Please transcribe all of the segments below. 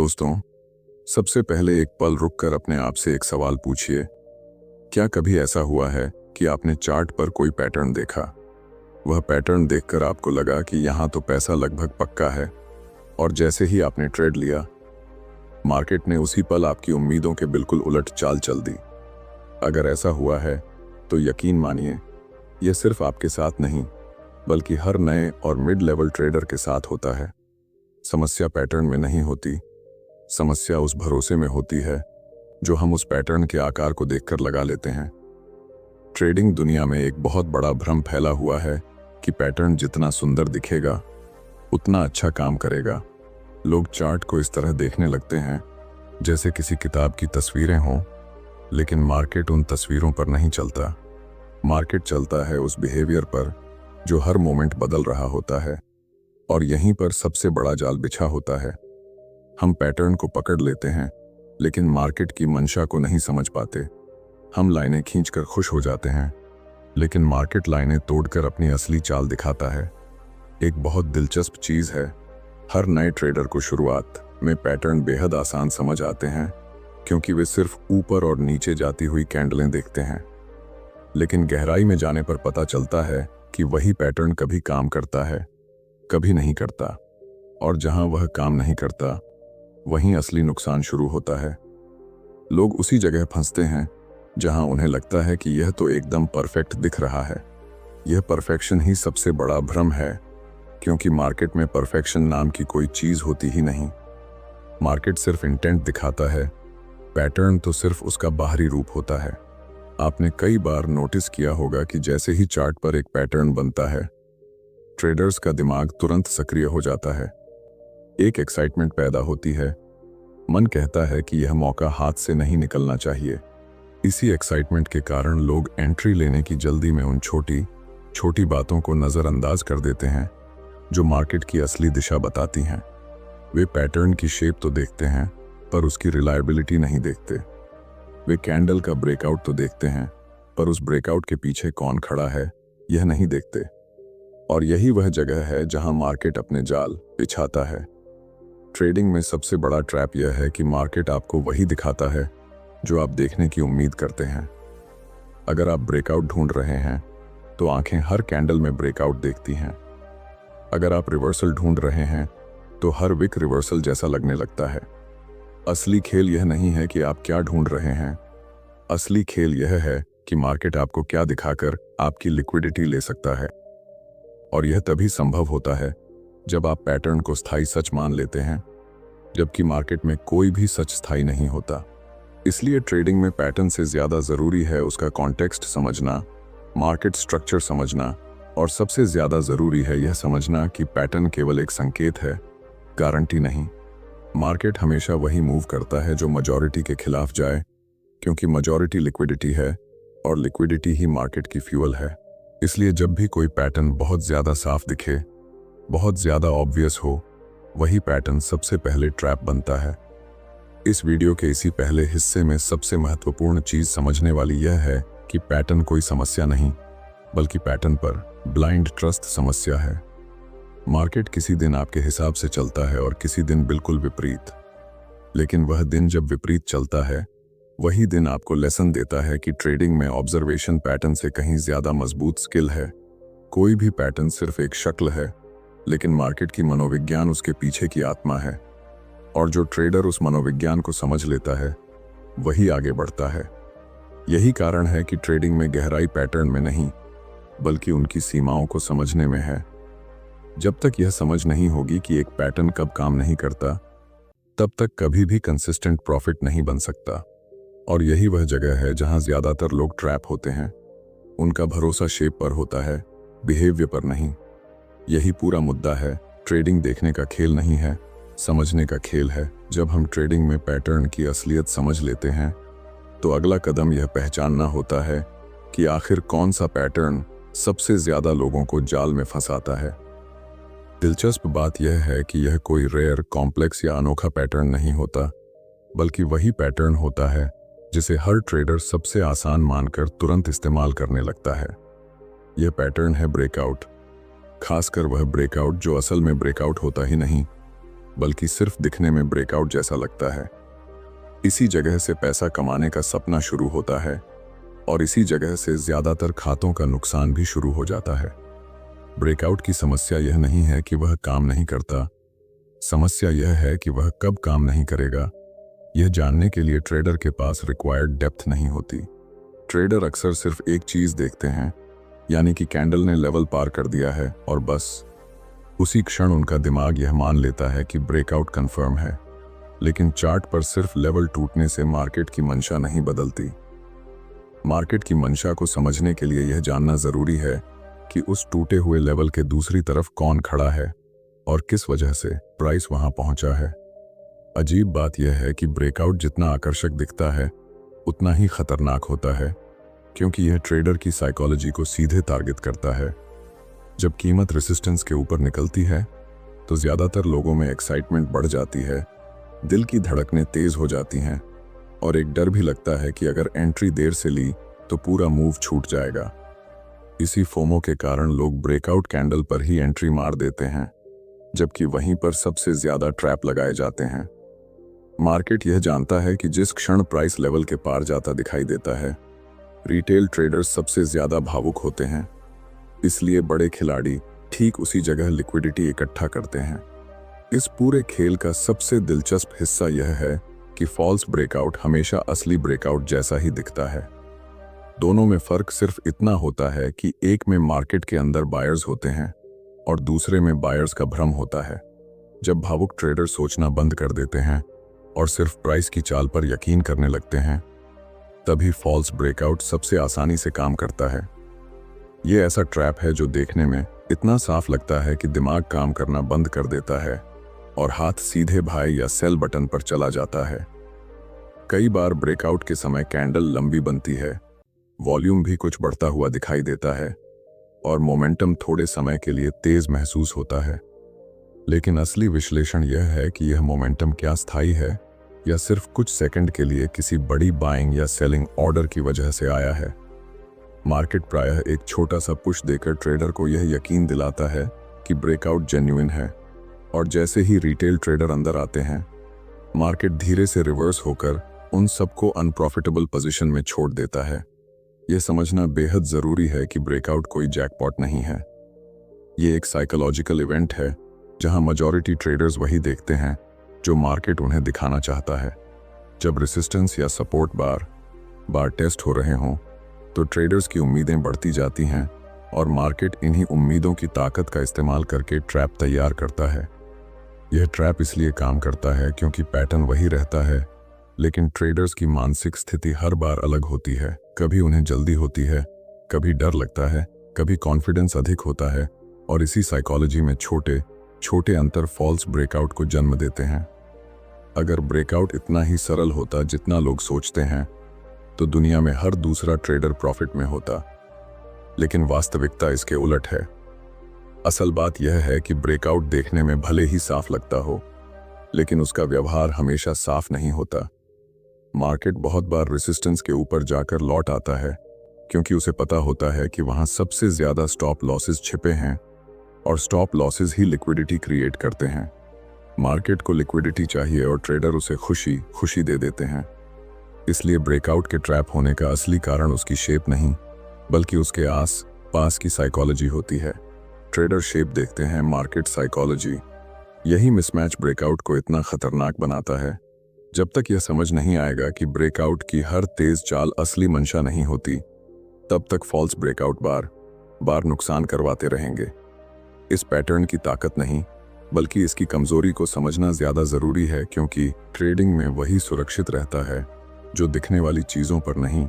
दोस्तों, सबसे पहले एक पल रुककर अपने आप से एक सवाल पूछिए। क्या कभी ऐसा हुआ है कि आपने चार्ट पर कोई पैटर्न देखा? वह पैटर्न देखकर आपको लगा कि यहाँ तो पैसा लगभग पक्का है, और जैसे ही आपने ट्रेड लिया, मार्केट ने उसी पल आपकी उम्मीदों के बिल्कुल उलट चाल चल दी। अगर ऐसा हुआ है तो यकीन मानिए, यह सिर्फ आपके साथ नहीं बल्कि हर नए और मिड लेवल ट्रेडर के साथ होता है। समस्या पैटर्न में नहीं होती, समस्या उस भरोसे में होती है जो हम उस पैटर्न के आकार को देखकर लगा लेते हैं। ट्रेडिंग दुनिया में एक बहुत बड़ा भ्रम फैला हुआ है कि पैटर्न जितना सुंदर दिखेगा उतना अच्छा काम करेगा। लोग चार्ट को इस तरह देखने लगते हैं जैसे किसी किताब की तस्वीरें हों, लेकिन मार्केट उन तस्वीरों पर नहीं चलता। मार्केट चलता है उस बिहेवियर पर जो हर मोमेंट बदल रहा होता है, और यहीं पर सबसे बड़ा जाल बिछा होता है। हम पैटर्न को पकड़ लेते हैं लेकिन मार्केट की मंशा को नहीं समझ पाते। हम लाइनें खींचकर खुश हो जाते हैं, लेकिन मार्केट लाइनें तोड़कर अपनी असली चाल दिखाता है। एक बहुत दिलचस्प चीज़ है, हर नए ट्रेडर को शुरुआत में पैटर्न बेहद आसान समझ आते हैं क्योंकि वे सिर्फ ऊपर और नीचे जाती हुई कैंडलें देखते हैं। लेकिन गहराई में जाने पर पता चलता है कि वही पैटर्न कभी काम करता है, कभी नहीं करता, और जहां वह काम नहीं करता वहीं असली नुकसान शुरू होता है। लोग उसी जगह फंसते हैं जहां उन्हें लगता है कि यह तो एकदम परफेक्ट दिख रहा है। यह परफेक्शन ही सबसे बड़ा भ्रम है, क्योंकि मार्केट में परफेक्शन नाम की कोई चीज होती ही नहीं। मार्केट सिर्फ इंटेंट दिखाता है, पैटर्न तो सिर्फ उसका बाहरी रूप होता है। आपने कई बार नोटिस किया होगा कि जैसे ही चार्ट पर एक पैटर्न बनता है, ट्रेडर्स का दिमाग तुरंत सक्रिय हो जाता है। एक एक्साइटमेंट पैदा होती है, मन कहता है कि यह मौका हाथ से नहीं निकलना चाहिए। इसी एक्साइटमेंट के कारण लोग एंट्री लेने की जल्दी में उन छोटी छोटी बातों को नज़रअंदाज कर देते हैं जो मार्केट की असली दिशा बताती हैं। वे पैटर्न की शेप तो देखते हैं पर उसकी रिलायबिलिटी नहीं देखते। वे कैंडल का ब्रेकआउट तो देखते हैं पर उस ब्रेकआउट के पीछे कौन खड़ा है यह नहीं देखते। और यही वह जगह है जहां मार्केट अपने जाल बिछाता है। ट्रेडिंग में सबसे बड़ा ट्रैप यह है कि मार्केट आपको वही दिखाता है जो आप देखने की उम्मीद करते हैं। अगर आप ब्रेकआउट ढूंढ रहे हैं तो आंखें हर कैंडल में ब्रेकआउट देखती हैं। अगर आप रिवर्सल ढूंढ रहे हैं तो हर विक रिवर्सल जैसा लगने लगता है। असली खेल यह नहीं है कि आप क्या ढूंढ रहे हैं, असली खेल यह है कि मार्केट आपको क्या दिखाकर आपकी लिक्विडिटी ले सकता है। और यह तभी संभव होता है जब आप पैटर्न को स्थायी सच मान लेते हैं, जबकि मार्केट में कोई भी सच स्थायी नहीं होता। इसलिए ट्रेडिंग में पैटर्न से ज्यादा जरूरी है उसका कॉन्टेक्स्ट समझना, मार्केट स्ट्रक्चर समझना, और सबसे ज्यादा जरूरी है यह समझना कि पैटर्न केवल एक संकेत है, गारंटी नहीं। मार्केट हमेशा वही मूव करता है जो मेजॉरिटी के खिलाफ जाए, क्योंकि मेजॉरिटी लिक्विडिटी है और लिक्विडिटी ही मार्केट की फ्यूल है। इसलिए जब भी कोई पैटर्न बहुत ज्यादा साफ दिखे, बहुत ज्यादा ऑब्वियस हो, वही पैटर्न सबसे पहले ट्रैप बनता है। इस वीडियो के इसी पहले हिस्से में सबसे महत्वपूर्ण चीज समझने वाली यह है कि पैटर्न कोई समस्या नहीं, बल्कि पैटर्न पर ब्लाइंड ट्रस्ट समस्या है। मार्केट किसी दिन आपके हिसाब से चलता है और किसी दिन बिल्कुल विपरीत, लेकिन वह दिन जब विपरीत चलता है वही दिन आपको लेसन देता है कि ट्रेडिंग में ऑब्जर्वेशन पैटर्न से कहीं ज्यादा मजबूत स्किल है। कोई भी पैटर्न सिर्फ एक शक्ल है, लेकिन मार्केट की मनोविज्ञान उसके पीछे की आत्मा है, और जो ट्रेडर उस मनोविज्ञान को समझ लेता है वही आगे बढ़ता है। यही कारण है कि ट्रेडिंग में गहराई पैटर्न में नहीं बल्कि उनकी सीमाओं को समझने में है। जब तक यह समझ नहीं होगी कि एक पैटर्न कब काम नहीं करता, तब तक कभी भी कंसिस्टेंट प्रॉफिट नहीं बन सकता। और यही वह जगह है जहां ज्यादातर लोग ट्रैप होते हैं। उनका भरोसा शेप पर होता है, बिहेवियर पर नहीं। यही पूरा मुद्दा है। ट्रेडिंग देखने का खेल नहीं है, समझने का खेल है। जब हम ट्रेडिंग में पैटर्न की असलियत समझ लेते हैं तो अगला कदम यह पहचानना होता है कि आखिर कौन सा पैटर्न सबसे ज्यादा लोगों को जाल में फंसाता है। दिलचस्प बात यह है कि यह कोई रेयर, कॉम्प्लेक्स या अनोखा पैटर्न नहीं होता, बल्कि वही पैटर्न होता है जिसे हर ट्रेडर सबसे आसान मानकर तुरंत इस्तेमाल करने लगता है। यह पैटर्न है ब्रेकआउट, खासकर वह ब्रेकआउट जो असल में ब्रेकआउट होता ही नहीं, बल्कि सिर्फ दिखने में ब्रेकआउट जैसा लगता है। इसी जगह से पैसा कमाने का सपना शुरू होता है और इसी जगह से ज्यादातर खातों का नुकसान भी शुरू हो जाता है। ब्रेकआउट की समस्या यह नहीं है कि वह काम नहीं करता, समस्या यह है कि वह कब काम नहीं करेगा। यह जानने के लिए ट्रेडर के पास रिक्वायर्ड डेप्थ नहीं होती। ट्रेडर अक्सर सिर्फ एक चीज देखते हैं, यानी कि कैंडल ने लेवल पार कर दिया है और बस उसी क्षण उनका दिमाग यह मान लेता है कि ब्रेकआउट कंफर्म है। लेकिन चार्ट पर सिर्फ लेवल टूटने से मार्केट की मंशा नहीं बदलती। मार्केट की मंशा को समझने के लिए यह जानना जरूरी है कि उस टूटे हुए लेवल के दूसरी तरफ कौन खड़ा है और किस वजह से प्राइस वहां पहुंचा है। अजीब बात यह है कि ब्रेकआउट जितना आकर्षक दिखता है उतना ही खतरनाक होता है, क्योंकि यह ट्रेडर की साइकोलॉजी को सीधे टारगेट करता है। जब कीमत रेसिस्टेंस के ऊपर निकलती है तो ज्यादातर लोगों में एक्साइटमेंट बढ़ जाती है, दिल की धड़कनें तेज हो जाती हैं और एक डर भी लगता है कि अगर एंट्री देर से ली तो पूरा मूव छूट जाएगा। इसी फोमो के कारण लोग ब्रेकआउट कैंडल पर ही एंट्री मार देते हैं, जबकि वहीं पर सबसे ज्यादा ट्रैप लगाए जाते हैं। मार्केट यह जानता है कि जिस क्षण प्राइस लेवल के पार जाता दिखाई देता है, रिटेल ट्रेडर्स सबसे ज्यादा भावुक होते हैं। इसलिए बड़े खिलाड़ी ठीक उसी जगह लिक्विडिटी इकट्ठा करते हैं। इस पूरे खेल का सबसे दिलचस्प हिस्सा यह है कि फॉल्स ब्रेकआउट हमेशा असली ब्रेकआउट जैसा ही दिखता है। दोनों में फर्क सिर्फ इतना होता है कि एक में मार्केट के अंदर बायर्स होते हैं और दूसरे में बायर्स का भ्रम होता है। जब भावुक ट्रेडर सोचना बंद कर देते हैं और सिर्फ प्राइस की चाल पर यकीन करने लगते हैं, तभी फॉल्स ब्रेकआउट सबसे आसानी से काम करता है। यह ऐसा ट्रैप है जो देखने में इतना साफ लगता है कि दिमाग काम करना बंद कर देता है और हाथ सीधे बाय या सेल बटन पर चला जाता है। कई बार ब्रेकआउट के समय कैंडल लंबी बनती है, वॉल्यूम भी कुछ बढ़ता हुआ दिखाई देता है और मोमेंटम थोड़े समय के लिए तेज महसूस होता है। लेकिन असली विश्लेषण यह है कि यह मोमेंटम क्या स्थायी है या सिर्फ कुछ सेकंड के लिए किसी बड़ी बाइंग या सेलिंग ऑर्डर की वजह से आया है। मार्केट प्रायः एक छोटा सा पुश देकर ट्रेडर को यह यकीन दिलाता है कि ब्रेकआउट जेन्युइन है, और जैसे ही रिटेल ट्रेडर अंदर आते हैं, मार्केट धीरे से रिवर्स होकर उन सबको अनप्रॉफिटेबल पोजीशन में छोड़ देता है। यह समझना बेहद जरूरी है कि ब्रेकआउट कोई जैकपॉट नहीं है। ये एक साइकोलॉजिकल इवेंट है जहां मेजॉरिटी ट्रेडर्स वही देखते हैं जो मार्केट उन्हें दिखाना चाहता है। जब रेसिस्टेंस या सपोर्ट बार टेस्ट हो रहे हों तो ट्रेडर्स की उम्मीदें बढ़ती जाती हैं और मार्केट इन्हीं उम्मीदों की ताकत का इस्तेमाल करके ट्रैप तैयार करता है। यह ट्रैप इसलिए काम करता है क्योंकि पैटर्न वही रहता है, लेकिन ट्रेडर्स की मानसिक स्थिति हर बार अलग होती है। कभी उन्हें जल्दी होती है, कभी डर लगता है, कभी कॉन्फिडेंस अधिक होता है, और इसी साइकोलॉजी में छोटे छोटे अंतर फॉल्स ब्रेकआउट को जन्म देते हैं। अगर ब्रेकआउट इतना ही सरल होता जितना लोग सोचते हैं, तो दुनिया में हर दूसरा ट्रेडर प्रॉफिट में होता। लेकिन वास्तविकता इसके उलट है। असल बात यह है कि ब्रेकआउट देखने में भले ही साफ लगता हो, लेकिन उसका व्यवहार हमेशा साफ नहीं होता। मार्केट बहुत बार रेसिस्टेंस के ऊपर जाकर लौट आता है क्योंकि उसे पता होता है कि वहां सबसे ज्यादा स्टॉप लॉसेस छिपे हैं, और स्टॉप लॉसेस ही लिक्विडिटी क्रिएट करते हैं। मार्केट को लिक्विडिटी चाहिए और ट्रेडर उसे खुशी दे देते हैं। इसलिए ब्रेकआउट के ट्रैप होने का असली कारण उसकी शेप नहीं, बल्कि उसके आस पास की साइकोलॉजी होती है। ट्रेडर शेप देखते हैं, मार्केट साइकोलॉजी। यही मिसमैच ब्रेकआउट को इतना खतरनाक बनाता है। जब तक यह समझ नहीं आएगा कि ब्रेकआउट की हर तेज चाल असली मंशा नहीं होती, तब तक फॉल्स ब्रेकआउट बार नुकसान करवाते रहेंगे। इस पैटर्न की ताकत नहीं, बल्कि इसकी कमजोरी को समझना ज्यादा जरूरी है, क्योंकि ट्रेडिंग में वही सुरक्षित रहता है जो दिखने वाली चीजों पर नहीं,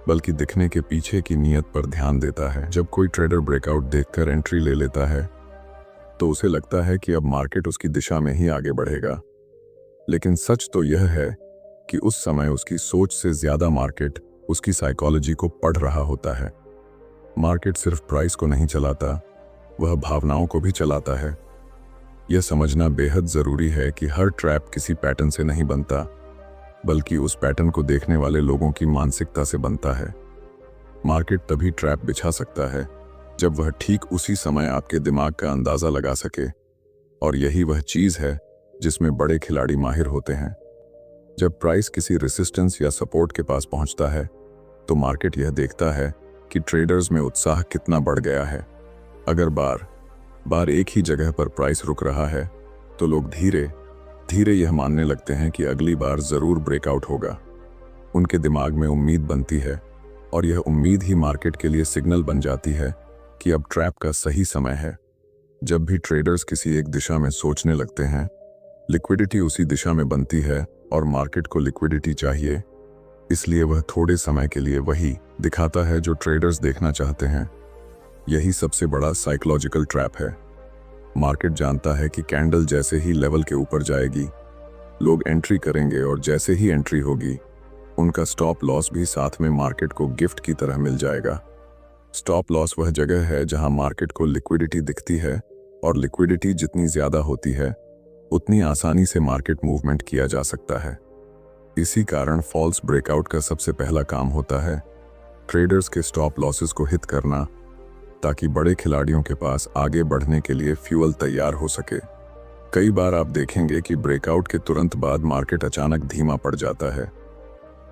बल्कि दिखने के पीछे की नीयत पर ध्यान देता है। जब कोई ट्रेडर ब्रेकआउट देखकर एंट्री ले लेता है तो उसे लगता है कि अब मार्केट उसकी दिशा में ही आगे बढ़ेगा, लेकिन सच तो यह है कि उस समय उसकी सोच से ज्यादा मार्केट उसकी साइकोलॉजी को पढ़ रहा होता है। मार्केट सिर्फ प्राइस को नहीं चलाता, वह भावनाओं को भी चलाता है। यह समझना बेहद जरूरी है कि हर ट्रैप किसी पैटर्न से नहीं बनता, बल्कि उस पैटर्न को देखने वाले लोगों की मानसिकता से बनता है। मार्केट तभी ट्रैप बिछा सकता है जब वह ठीक उसी समय आपके दिमाग का अंदाजा लगा सके, और यही वह चीज है जिसमें बड़े खिलाड़ी माहिर होते हैं। जब प्राइस किसी रेसिस्टेंस या सपोर्ट के पास पहुंचता है तो मार्केट यह देखता है कि ट्रेडर्स में उत्साह कितना बढ़ गया है। अगर बार बार एक ही जगह पर प्राइस रुक रहा है तो लोग धीरे धीरे यह मानने लगते हैं कि अगली बार जरूर ब्रेकआउट होगा। उनके दिमाग में उम्मीद बनती है और यह उम्मीद ही मार्केट के लिए सिग्नल बन जाती है कि अब ट्रैप का सही समय है। जब भी ट्रेडर्स किसी एक दिशा में सोचने लगते हैं, लिक्विडिटी उसी दिशा में बनती है और मार्केट को लिक्विडिटी चाहिए, इसलिए वह थोड़े समय के लिए वही दिखाता है जो ट्रेडर्स देखना चाहते हैं। यही सबसे बड़ा साइकोलॉजिकल ट्रैप है। मार्केट जानता है कि कैंडल जैसे ही लेवल के ऊपर जाएगी, लोग एंट्री करेंगे और जैसे ही एंट्री होगी, उनका स्टॉप लॉस भी साथ में मार्केट को गिफ्ट की तरह मिल जाएगा। स्टॉप लॉस वह जगह है जहां मार्केट को लिक्विडिटी दिखती है और लिक्विडिटी जितनी ज्यादा होती है उतनी आसानी से मार्केट मूवमेंट किया जा सकता है। इसी कारण फॉल्स ब्रेकआउट का सबसे पहला काम होता है ट्रेडर्स के स्टॉप लॉसेस को हिट करना, ताकि बड़े खिलाड़ियों के पास आगे बढ़ने के लिए फ्यूल तैयार हो सके। कई बार आप देखेंगे कि ब्रेकआउट के तुरंत बाद मार्केट अचानक धीमा पड़ जाता है।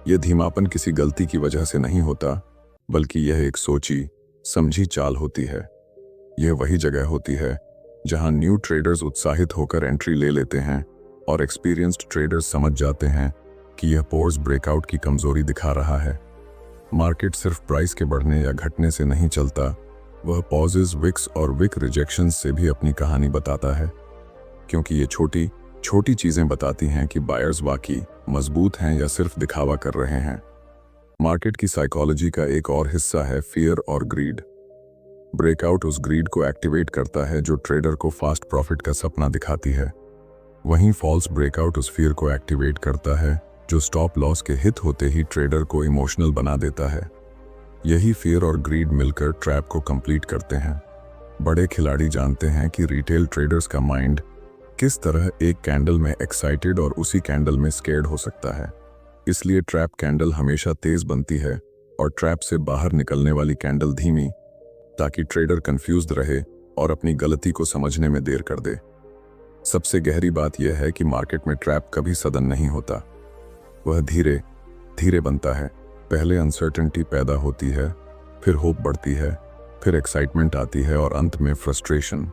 यह धीमापन किसी गलती की वजह से नहीं होता, बल्कि यह एक सोची समझी चाल होती है। यह वही जगह होती है जहां न्यू ट्रेडर्स उत्साहित होकर एंट्री ले लेते हैं और एक्सपीरियंस्ड ट्रेडर्स समझ जाते हैं कि यह पॉज ब्रेकआउट की कमजोरी दिखा रहा है। मार्केट सिर्फ प्राइस के बढ़ने या घटने से नहीं चलता, वह पॉजेज, विक्स और विक रिजेक्शंस से भी अपनी कहानी बताता है, क्योंकि ये छोटी छोटी चीजें बताती हैं कि बायर्स वाकई मजबूत हैं या सिर्फ दिखावा कर रहे हैं। मार्केट की साइकोलॉजी का एक और हिस्सा है फियर और ग्रीड। ब्रेकआउट उस ग्रीड को एक्टिवेट करता है जो ट्रेडर को फास्ट प्रॉफिट का सपना दिखाती है। वहीं फॉल्स ब्रेकआउट उस फियर को एक्टिवेट करता है जो स्टॉप लॉस के हिट होते ही ट्रेडर को इमोशनल बना देता है। यही फियर और ग्रीड मिलकर ट्रैप को कंप्लीट करते हैं। बड़े खिलाड़ी जानते हैं कि रिटेल ट्रेडर्स का माइंड किस तरह एक कैंडल में एक्साइटेड और उसी कैंडल में स्केर्ड हो सकता है। इसलिए ट्रैप कैंडल हमेशा तेज बनती है और ट्रैप से बाहर निकलने वाली कैंडल धीमी, ताकि ट्रेडर कंफ्यूज्ड रहे और अपनी गलती को समझने में देर कर दे। सबसे गहरी बात यह है कि मार्केट में ट्रैप कभी सडन नहीं होता, वह धीरे धीरे बनता है। पहले अनसर्टेनिटी पैदा होती है, फिर होप बढ़ती है, फिर एक्साइटमेंट आती है और अंत में फ्रस्ट्रेशन।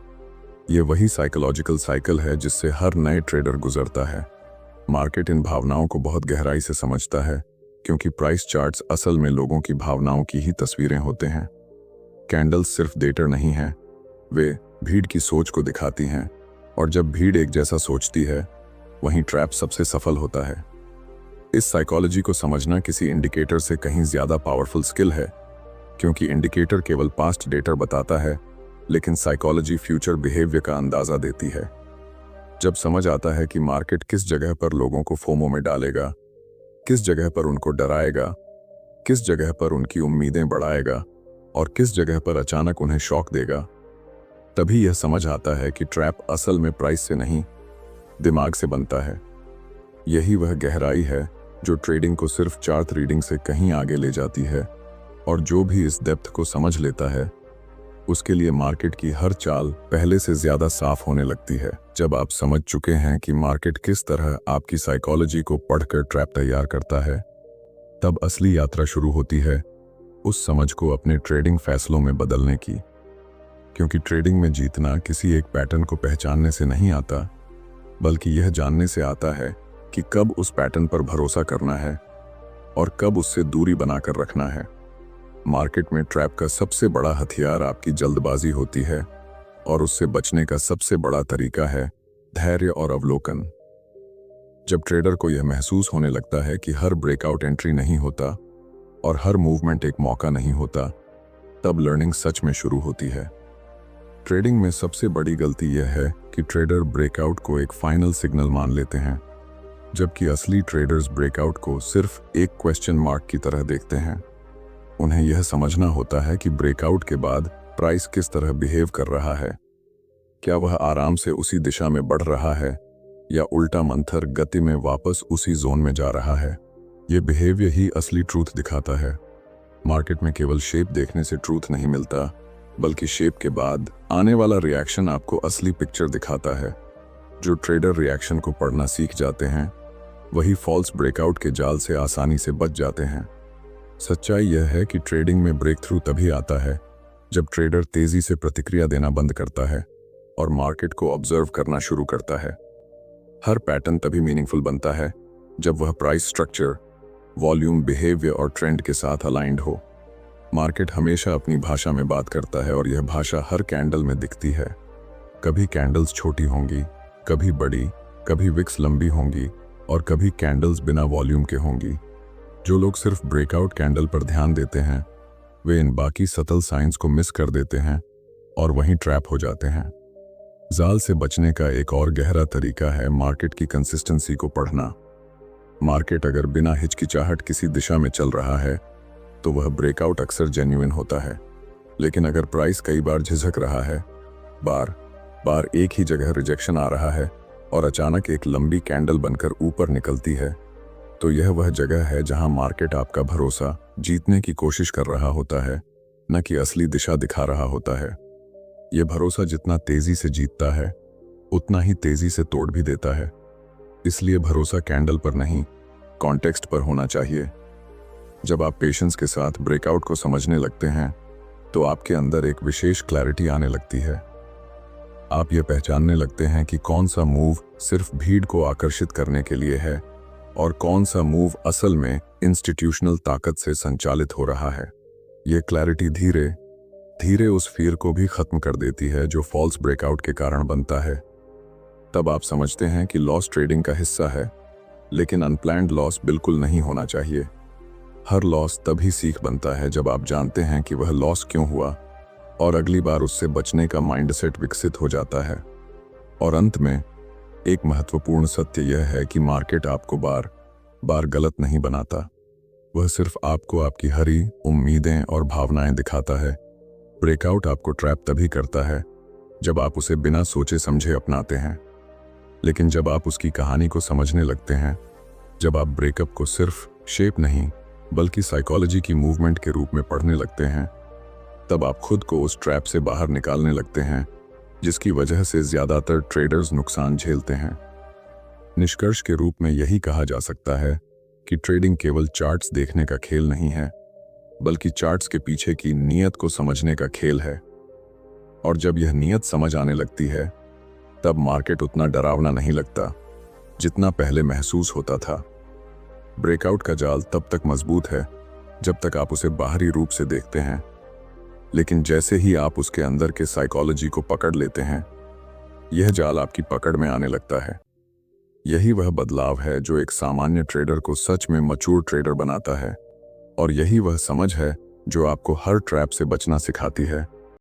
ये वही साइकोलॉजिकल साइकिल है जिससे हर नए ट्रेडर गुजरता है। मार्केट इन भावनाओं को बहुत गहराई से समझता है, क्योंकि प्राइस चार्ट्स असल में लोगों की भावनाओं की ही तस्वीरें होते हैं। कैंडल्स सिर्फ डेटर नहीं हैं, वे भीड़ की सोच को दिखाती हैं, और जब भीड़ एक जैसा सोचती है, वहीं ट्रैप सबसे सफल होता है। इस साइकोलॉजी को समझना किसी इंडिकेटर से कहीं ज्यादा पावरफुल स्किल है, क्योंकि इंडिकेटर केवल पास्ट डेटा बताता है, लेकिन साइकोलॉजी फ्यूचर बिहेवियर का अंदाजा देती है। जब समझ आता है कि मार्केट किस जगह पर लोगों को फोमो में डालेगा, किस जगह पर उनको डराएगा, किस जगह पर उनकी उम्मीदें बढ़ाएगा और किस जगह पर अचानक उन्हें शॉक देगा, तभी यह समझ आता है कि ट्रैप असल में प्राइस से नहीं, दिमाग से बनता है। यही वह गहराई है जो ट्रेडिंग को सिर्फ चार्ट रीडिंग से कहीं आगे ले जाती है, और जो भी इस डेप्थ को समझ लेता है उसके लिए मार्केट की हर चाल पहले से ज्यादा साफ होने लगती है। जब आप समझ चुके हैं कि मार्केट किस तरह आपकी साइकोलॉजी को पढ़कर ट्रैप तैयार करता है, तब असली यात्रा शुरू होती है उस समझ को अपने ट्रेडिंग फैसलों में बदलने की। क्योंकि ट्रेडिंग में जीतना किसी एक पैटर्न को पहचानने से नहीं आता, बल्कि यह जानने से आता है कि कब उस पैटर्न पर भरोसा करना है और कब उससे दूरी बनाकर रखना है। मार्केट में ट्रैप का सबसे बड़ा हथियार आपकी जल्दबाजी होती है, और उससे बचने का सबसे बड़ा तरीका है धैर्य और अवलोकन। जब ट्रेडर को यह महसूस होने लगता है कि हर ब्रेकआउट एंट्री नहीं होता और हर मूवमेंट एक मौका नहीं होता, तब लर्निंग सच में शुरू होती है। ट्रेडिंग में सबसे बड़ी गलती यह है कि ट्रेडर ब्रेकआउट को एक फाइनल सिग्नल मान लेते हैं, जबकि असली ट्रेडर्स ब्रेकआउट को सिर्फ एक क्वेश्चन मार्क की तरह देखते हैं। उन्हें यह समझना होता है कि ब्रेकआउट के बाद प्राइस किस तरह बिहेव कर रहा है। क्या वह आराम से उसी दिशा में बढ़ रहा है या उल्टा मंथर गति में वापस उसी जोन में जा रहा है। यह बिहेवियर ही असली ट्रूथ दिखाता है। मार्केट में केवल शेप देखने से ट्रूथ नहीं मिलता, बल्कि शेप के बाद आने वाला रिएक्शन आपको असली पिक्चर दिखाता है। जो ट्रेडर रिएक्शन को पढ़ना सीख जाते हैं वही फॉल्स ब्रेकआउट के जाल से आसानी से बच जाते हैं। सच्चाई यह है कि ट्रेडिंग में ब्रेक थ्रू तभी आता है जब ट्रेडर तेजी से प्रतिक्रिया देना बंद करता है और मार्केट को ऑब्जर्व करना शुरू करता है। हर पैटर्न तभी मीनिंगफुल बनता है जब वह प्राइस स्ट्रक्चर, वॉल्यूम, बिहेवियर और ट्रेंड के साथ अलाइंड हो। मार्केट हमेशा अपनी भाषा में बात करता है और यह भाषा हर कैंडल में दिखती है। कभी कैंडल्स छोटी होंगी, कभी बड़ी, कभी विक्स लंबी होंगी और कभी कैंडल्स बिना वॉल्यूम के होंगी। जो लोग सिर्फ ब्रेकआउट कैंडल पर ध्यान देते हैं वे इन बाकी सटल साइंस को मिस कर देते हैं और वहीं ट्रैप हो जाते हैं। जाल से बचने का एक और गहरा तरीका है मार्केट की कंसिस्टेंसी को पढ़ना। मार्केट अगर बिना हिचकिचाहट किसी दिशा में चल रहा है तो वह ब्रेकआउट अक्सर जेन्युइन होता है। लेकिन अगर प्राइस कई बार झिझक रहा है, बार बार एक ही जगह रिजेक्शन आ रहा है और अचानक एक लंबी कैंडल बनकर ऊपर निकलती है, तो यह वह जगह है जहां मार्केट आपका भरोसा जीतने की कोशिश कर रहा होता है, न कि असली दिशा दिखा रहा होता है। यह भरोसा जितना तेजी से जीतता है उतना ही तेजी से तोड़ भी देता है। इसलिए भरोसा कैंडल पर नहीं, कॉन्टेक्स्ट पर होना चाहिए। जब आप पेशेंस के साथ ब्रेकआउट को समझने लगते हैं तो आपके अंदर एक विशेष क्लैरिटी आने लगती है। आप ये पहचानने लगते हैं कि कौन सा मूव सिर्फ भीड़ को आकर्षित करने के लिए है और कौन सा मूव असल में इंस्टीट्यूशनल ताकत से संचालित हो रहा है। ये क्लैरिटी धीरे धीरे उस फियर को भी खत्म कर देती है जो फॉल्स ब्रेकआउट के कारण बनता है। तब आप समझते हैं कि लॉस ट्रेडिंग का हिस्सा है, लेकिन अनप्लैन्ड लॉस बिल्कुल नहीं होना चाहिए। हर लॉस तभी सीख बनता है जब आप जानते हैं कि वह लॉस क्यों हुआ और अगली बार उससे बचने का माइंडसेट विकसित हो जाता है। और अंत में एक महत्वपूर्ण सत्य यह है कि मार्केट आपको बार बार गलत नहीं बनाता, वह सिर्फ आपको आपकी हरी उम्मीदें और भावनाएं दिखाता है। ब्रेकआउट आपको ट्रैप तभी करता है जब आप उसे बिना सोचे समझे अपनाते हैं, लेकिन जब आप उसकी कहानी को समझने लगते हैं, जब आप ब्रेकअप को सिर्फ शेप नहीं बल्कि साइकोलॉजी की मूवमेंट के रूप में पढ़ने लगते हैं, तब आप खुद को उस ट्रैप से बाहर निकालने लगते हैं जिसकी वजह से ज्यादातर ट्रेडर्स नुकसान झेलते हैं। निष्कर्ष के रूप में यही कहा जा सकता है कि ट्रेडिंग केवल चार्ट्स देखने का खेल नहीं है, बल्कि चार्ट्स के पीछे की नीयत को समझने का खेल है। और जब यह नीयत समझ आने लगती है तब मार्केट उतना डरावना नहीं लगता जितना पहले महसूस होता था। ब्रेकआउट का जाल तब तक मजबूत है जब तक आप उसे बाहरी रूप से देखते हैं, लेकिन जैसे ही आप उसके अंदर के साइकोलॉजी को पकड़ लेते हैं, यह जाल आपकी पकड़ में आने लगता है। यही वह बदलाव है जो एक सामान्य ट्रेडर को सच में मैच्योर ट्रेडर बनाता है, और यही वह समझ है जो आपको हर ट्रैप से बचना सिखाती है।